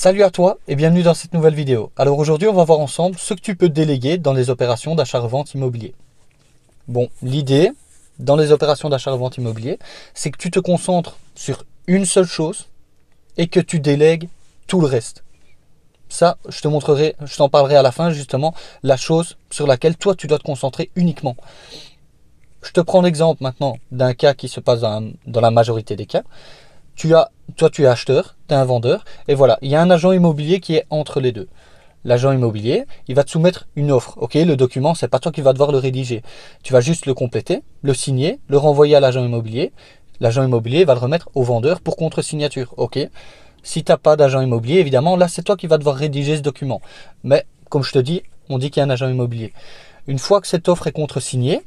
Salut à toi et bienvenue dans cette nouvelle vidéo. Alors aujourd'hui on va voir ensemble ce que tu peux déléguer dans les opérations d'achat-revente immobilier. Bon, l'idée dans les opérations d'achat-revente immobilier, c'est que tu te concentres sur une seule chose et que tu délègues tout le reste. Ça, je te montrerai, je t'en parlerai à la fin justement, la chose sur laquelle toi tu dois te concentrer uniquement. Je te prends l'exemple maintenant d'un cas qui se passe dans la majorité des cas. Toi tu es acheteur, tu es un vendeur, et voilà, il y a un agent immobilier qui est entre les deux. L'agent immobilier, il va te soumettre une offre. Ok, le document, c'est pas toi qui vas devoir le rédiger. Tu vas juste le compléter, le signer, le renvoyer à l'agent immobilier. L'agent immobilier va le remettre au vendeur pour contre-signature. Ok. Si tu n'as pas d'agent immobilier, évidemment, là, c'est toi qui vas devoir rédiger ce document. Mais, comme je te dis, on dit qu'il y a un agent immobilier. Une fois que cette offre est contre-signée,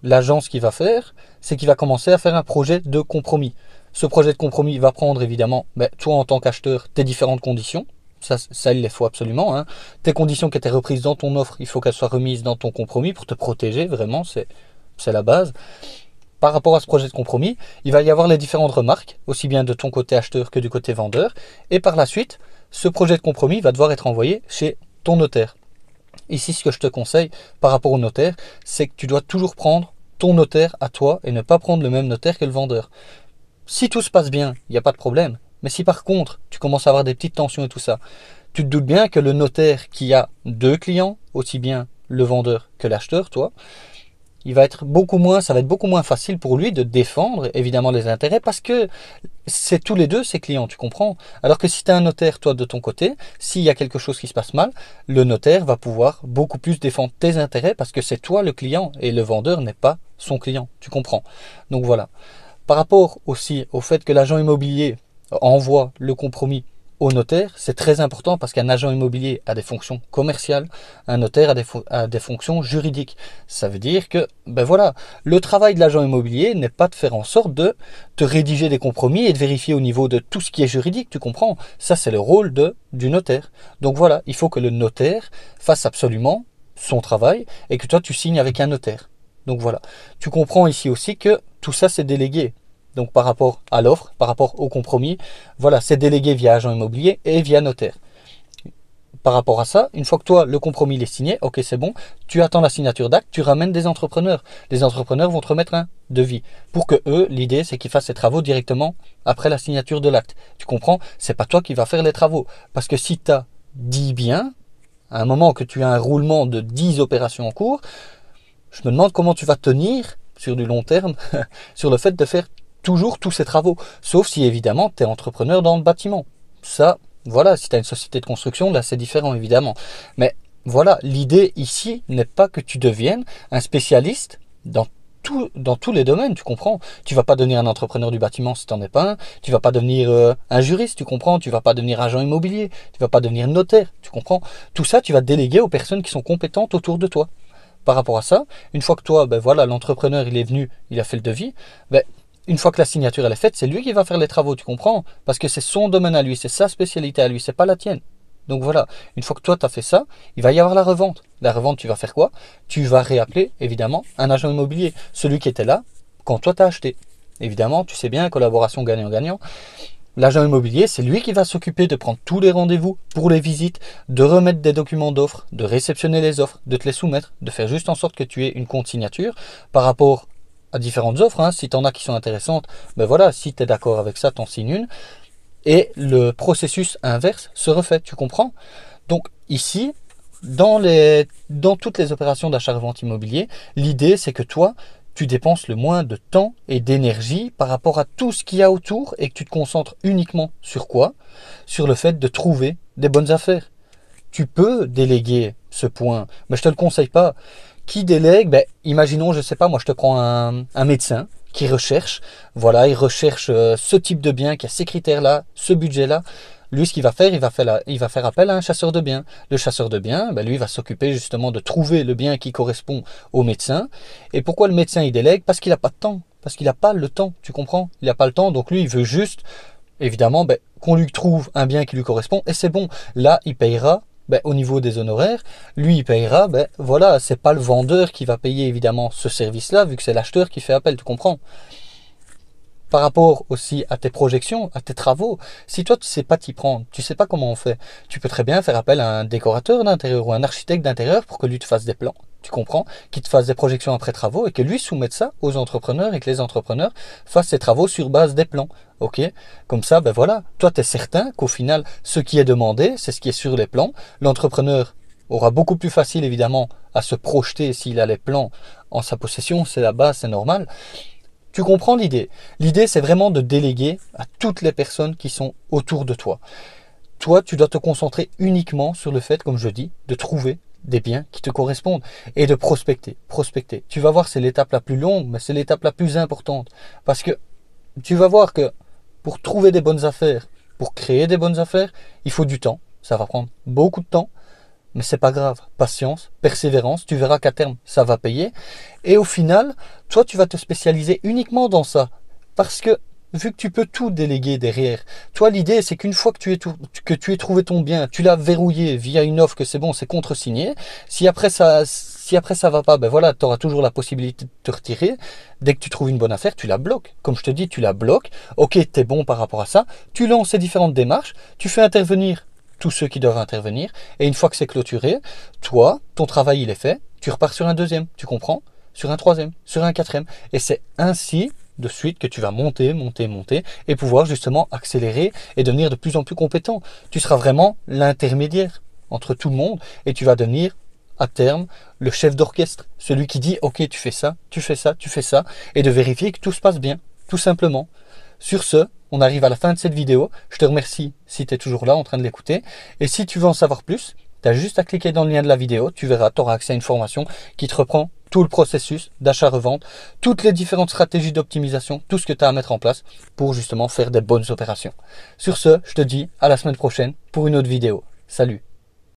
l'agent, ce qu'il va faire, c'est qu'il va commencer à faire un projet de compromis. Ce projet de compromis va prendre évidemment, toi en tant qu'acheteur, tes différentes conditions. Ça, il les faut absolument. Tes conditions qui étaient reprises dans ton offre, il faut qu'elles soient remises dans ton compromis pour te protéger, vraiment, c'est la base. Par rapport à ce projet de compromis, il va y avoir les différentes remarques, aussi bien de ton côté acheteur que du côté vendeur. Et par la suite, ce projet de compromis va devoir être envoyé chez ton notaire. Ici, ce que je te conseille par rapport au notaire, c'est que tu dois toujours prendre ton notaire à toi et ne pas prendre le même notaire que le vendeur. Si tout se passe bien, il n'y a pas de problème. Mais si par contre, tu commences à avoir des petites tensions et tout ça, tu te doutes bien que le notaire qui a deux clients, aussi bien le vendeur que l'acheteur, toi, ça va être beaucoup moins facile pour lui de défendre évidemment les intérêts parce que c'est tous les deux ses clients, tu comprends? Alors que si tu as un notaire, toi, de ton côté, s'il y a quelque chose qui se passe mal, le notaire va pouvoir beaucoup plus défendre tes intérêts parce que c'est toi le client et le vendeur n'est pas son client, tu comprends? Donc voilà. Par rapport aussi au fait que l'agent immobilier envoie le compromis au notaire, c'est très important parce qu'un agent immobilier a des fonctions commerciales, un notaire a des fonctions juridiques. Ça veut dire que, le travail de l'agent immobilier n'est pas de faire en sorte de te rédiger des compromis et de vérifier au niveau de tout ce qui est juridique, tu comprends? Ça, c'est le rôle du notaire. Donc voilà, il faut que le notaire fasse absolument son travail et que toi, tu signes avec un notaire. Donc voilà, tu comprends ici aussi que tout ça, c'est délégué. Donc par rapport à l'offre, par rapport au compromis, voilà, c'est délégué via agent immobilier et via notaire. Par rapport à ça, une fois que toi, le compromis est signé, ok, c'est bon, tu attends la signature d'acte, tu ramènes des entrepreneurs. Les entrepreneurs vont te remettre un devis. Pour que eux, l'idée, c'est qu'ils fassent les travaux directement après la signature de l'acte. Tu comprends? C'est pas toi qui vas faire les travaux. Parce que si tu as 10 biens, à un moment que tu as un roulement de 10 opérations en cours, je me demande comment tu vas tenir sur du long terme sur le fait de faire toujours tous ces travaux. Sauf si évidemment tu es entrepreneur dans le bâtiment. Ça, voilà, si tu as une société de construction, là c'est différent évidemment. Mais voilà, l'idée ici n'est pas que tu deviennes un spécialiste dans tous les domaines, tu comprends? Tu vas pas devenir un entrepreneur du bâtiment si tu n'en es pas un. Tu vas pas devenir un juriste, tu comprends? Tu vas pas devenir agent immobilier. Tu vas pas devenir notaire, tu comprends? Tout ça, tu vas déléguer aux personnes qui sont compétentes autour de toi. Par rapport à ça, une fois que toi, l'entrepreneur il est venu, il a fait le devis, une fois que la signature elle est faite, c'est lui qui va faire les travaux, tu comprends? Parce que c'est son domaine à lui, c'est sa spécialité à lui, c'est pas la tienne. Donc voilà, une fois que toi tu as fait ça, il va y avoir la revente. La revente, tu vas faire quoi? Tu vas réappeler, évidemment, un agent immobilier, celui qui était là quand toi tu as acheté. Évidemment, tu sais bien, collaboration gagnant-gagnant. L'agent immobilier, c'est lui qui va s'occuper de prendre tous les rendez-vous pour les visites, de remettre des documents d'offres, de réceptionner les offres, de te les soumettre, de faire juste en sorte que tu aies une compte signature par rapport à différentes offres. Si tu en as qui sont intéressantes, si tu es d'accord avec ça, t'en signes une. Et le processus inverse se refait, tu comprends? Donc ici, dans toutes les opérations d'achat-revente immobilier, l'idée c'est que toi, tu dépenses le moins de temps et d'énergie par rapport à tout ce qu'il y a autour et que tu te concentres uniquement sur quoi? Sur le fait de trouver des bonnes affaires. Tu peux déléguer ce point, mais je te le conseille pas. Qui délègue? Imaginons, je sais pas, moi je te prends un médecin qui recherche, voilà, il recherche ce type de bien, qui a ces critères-là, ce budget-là. Lui, ce qu'il va faire, il va faire appel à un chasseur de biens. Le chasseur de biens, lui, va s'occuper justement de trouver le bien qui correspond au médecin. Et pourquoi le médecin, il délègue? Parce qu'il n'a pas de temps. Parce qu'il n'a pas le temps, tu comprends? Il n'a pas le temps, donc lui, il veut juste, évidemment, qu'on lui trouve un bien qui lui correspond, et c'est bon. Là, il payera au niveau des honoraires, lui il payera, c'est pas le vendeur qui va payer évidemment ce service-là, vu que c'est l'acheteur qui fait appel, tu comprends? par rapport aussi à tes projections, à tes travaux. Si toi, tu sais pas t'y prendre, tu sais pas comment on fait, tu peux très bien faire appel à un décorateur d'intérieur ou un architecte d'intérieur pour que lui te fasse des plans, tu comprends, qu'il te fasse des projections après travaux et que lui soumette ça aux entrepreneurs et que les entrepreneurs fassent ses travaux sur base des plans. Ok, comme ça, ben voilà, toi tu es certain qu'au final, ce qui est demandé, c'est ce qui est sur les plans. L'entrepreneur aura beaucoup plus facile évidemment à se projeter s'il a les plans en sa possession, c'est la base, c'est normal. Tu comprends l'idée? L'idée, c'est vraiment de déléguer à toutes les personnes qui sont autour de toi. Toi, tu dois te concentrer uniquement sur le fait, comme je dis, de trouver des biens qui te correspondent et de prospecter. Prospecter. Tu vas voir, c'est l'étape la plus longue, mais c'est l'étape la plus importante. Parce que tu vas voir que pour trouver des bonnes affaires, pour créer des bonnes affaires, il faut du temps. Ça va prendre beaucoup de temps. Mais c'est pas grave, patience, persévérance, tu verras qu'à terme ça va payer. Et au final, toi tu vas te spécialiser uniquement dans ça. Parce que vu que tu peux tout déléguer derrière, toi l'idée c'est qu'une fois que tu aies trouvé ton bien, tu l'as verrouillé via une offre que c'est bon, c'est contresigné. Si après ça va pas, ben voilà, tu auras toujours la possibilité de te retirer. Dès que tu trouves une bonne affaire, tu la bloques. Comme je te dis, tu la bloques. Ok, tu es bon par rapport à ça. Tu lances ces différentes démarches, tu fais intervenir tous ceux qui doivent intervenir, et une fois que c'est clôturé, toi, ton travail il est fait, tu repars sur un deuxième, tu comprends? Sur un troisième, sur un quatrième, et c'est ainsi de suite que tu vas monter, et pouvoir justement accélérer et devenir de plus en plus compétent. Tu seras vraiment l'intermédiaire entre tout le monde, et tu vas devenir à terme le chef d'orchestre, celui qui dit ok tu fais ça, tu fais ça, tu fais ça, et de vérifier que tout se passe bien, tout simplement. Sur ce, on arrive à la fin de cette vidéo. Je te remercie si tu es toujours là en train de l'écouter. Et si tu veux en savoir plus, tu as juste à cliquer dans le lien de la vidéo. Tu verras, tu auras accès à une formation qui te reprend tout le processus d'achat-revente, toutes les différentes stratégies d'optimisation, tout ce que tu as à mettre en place pour justement faire des bonnes opérations. Sur ce, je te dis à la semaine prochaine pour une autre vidéo. Salut!